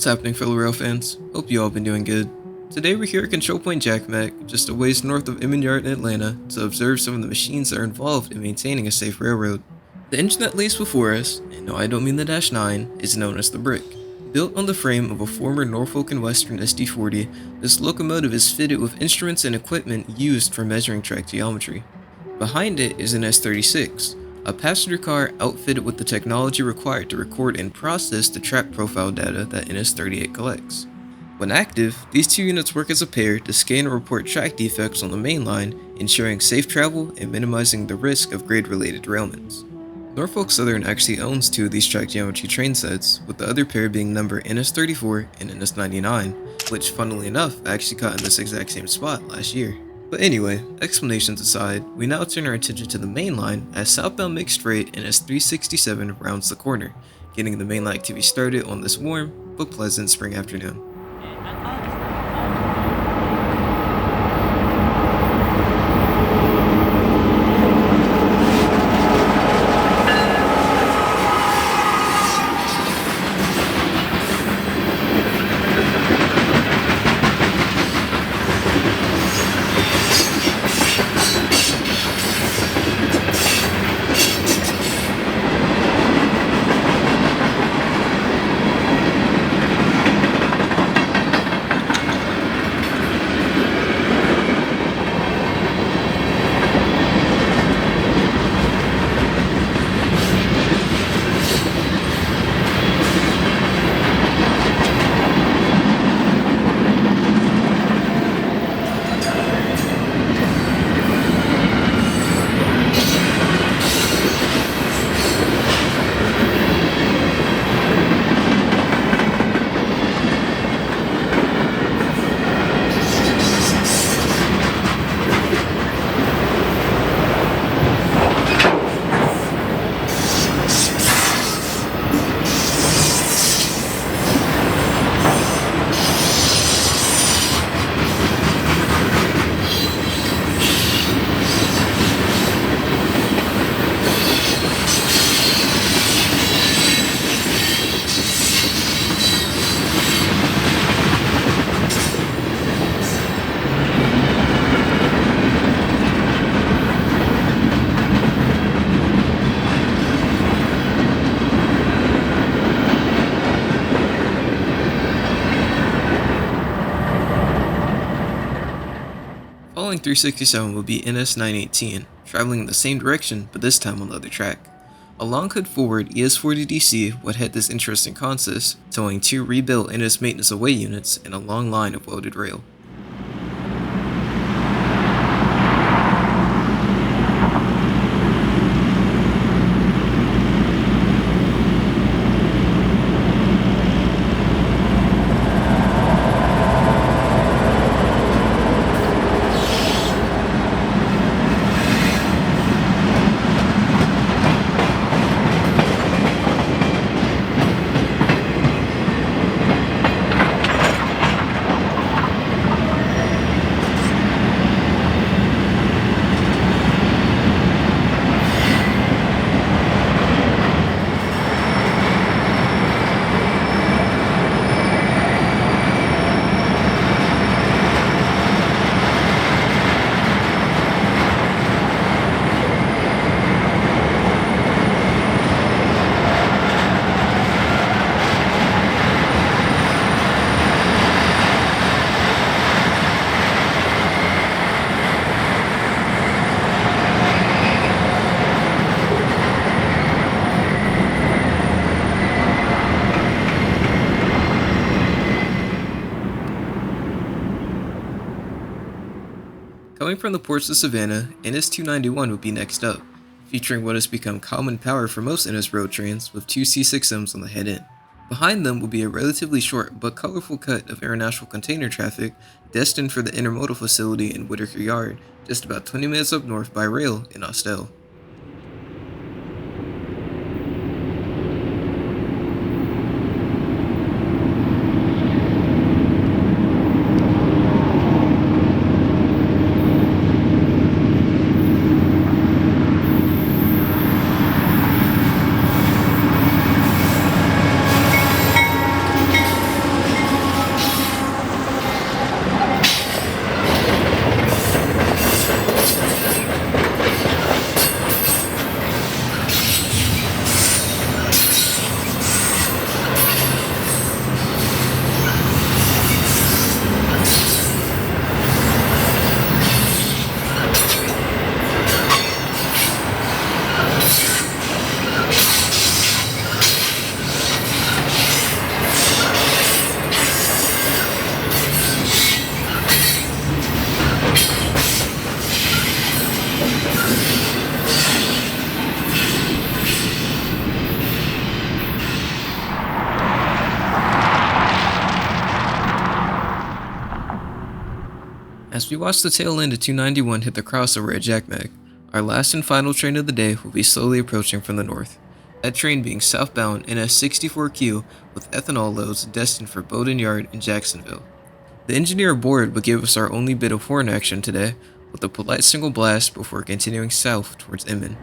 What's happening, fellow rail fans? Hope you all been doing good. Today we're here at Control Point Jackmack, just a ways north of Inman Yard in Atlanta, to observe some of the machines that are involved in maintaining a safe railroad. The engine that lays before us, and no I don't mean the Dash 9, is known as the Brick. Built on the frame of a former Norfolk and Western SD40, this locomotive is fitted with instruments and equipment used for measuring track geometry. Behind it is an S36, a passenger car outfitted with the technology required to record and process the track profile data that NS38 collects. When active, these two units work as a pair to scan and report track defects on the main line, ensuring safe travel and minimizing the risk of grade-related derailments. Norfolk Southern actually owns two of these track geometry train sets, with the other pair being number NS34 and NS99, which funnily enough actually caught in this exact same spot last year. But anyway, explanations aside, we now turn our attention to the main line as southbound mixed freight NS367 rounds the corner, getting the main line activity started on this warm but pleasant spring afternoon. Following 367 will be NS918, traveling in the same direction but this time on the other track. Along Hood Forward, ES40DC would head this interesting consist, towing two rebuilt NS Maintenance Away units and a long line of welded rail. Coming from the ports of Savannah, NS291 would be next up, featuring what has become common power for most NS road trains with two C6Ms on the head end. Behind them will be a relatively short but colorful cut of international container traffic destined for the intermodal facility in Whitaker Yard, just about 20 minutes up north by rail in Austell. As we watch the tail end of 291 hit the crossover at Jackmack, our last and final train of the day will be slowly approaching from the north. That train being southbound in a 64Q with ethanol loads destined for Bowdoin Yard in Jacksonville. The engineer aboard would give us our only bit of horn action today, with a polite single blast before continuing south towards Inman.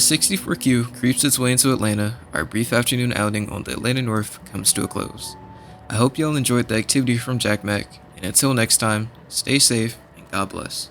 As 64Q creeps its way into Atlanta, our brief afternoon outing on the Atlanta North comes to a close. I hope y'all enjoyed the activity from Jackmack, and until next time, stay safe and God bless.